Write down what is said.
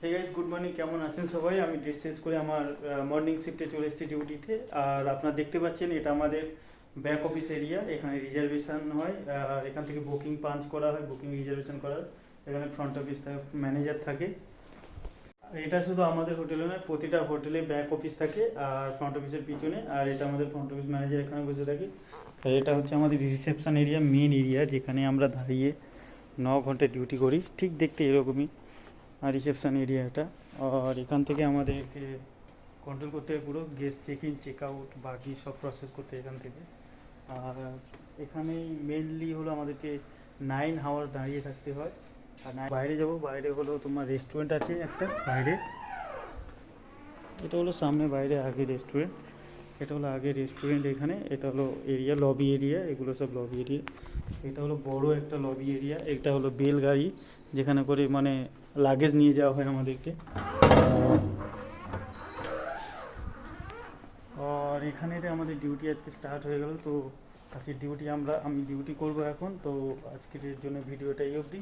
Hey guys, good morning. কেমন আছেন সবাই? আমি ড্রেস চেঞ্জ করে আমার মর্নিং শিফটে চলে এসেছি ডিউটিতে। আর আপনারা দেখতে পাচ্ছেন এটা আমাদের ব্যাক অফিস এরিয়া। এখানে রিজার্ভেশন হয়, আর এখান থেকে বুকিং পাঞ্চ করা হয়, বুকিং রিজার্ভেশন করা হয়। এখানে ফ্রন্ট অফিস ম্যানেজার থাকে। এটা শুধু আমাদের হোটেলে নয়, প্রতিটা হোটেলে ব্যাক অফিস থাকে আর ফ্রন্ট অফিসের পিছনে। আর এটা আমাদের ফ্রন্ট অফিস ম্যানেজার এখানে বসে থাকে। আর এটা হচ্ছে আমাদের রিসেপশন এরিয়া, মেন এরিয়া, যেখানে আমরা দাঁড়িয়ে 9 ঘন্টা ডিউটি করি। ঠিক দেখতে এরকমই আর রিসেপশন এরিয়া এটা। আর এখান থেকে আমাদেরকে কন্ট্রোল করতে হয় পুরো guest check in check out, বাকি সব প্রসেস করতে হয় এখান থেকে। আর এখানেই মেনলি হলো আমাদেরকে 9 আওয়ার দাঁড়িয়ে থাকতে হয়। আর বাইরে যাব, বাইরে হলো তোমার রেস্টুরেন্ট আছে একটা বাইরে। এটা হলো সামনে বাইরে আগে রেস্টুরেন্ট। এটা হলো আগে রেস্টুরেন্ট এখানে। এটা হলো এরিয়া, লবি এরিয়া, এগুলো সব লবি এরিয়া। এটা হলো বড় একটা লবি এরিয়া। এটা হলো বেল গাড়ি, যেখানে করে মানে লাগেজ নিয়ে যাওয়া হয় আমাদেরকে। আর এখানেতে আমাদের ডিউটি আজকে স্টার্ট হয়ে গেল। তো আজকে ডিউটি আমি ডিউটি করব এখন। তো আজকের জন্য ভিডিওটা এই অবধি।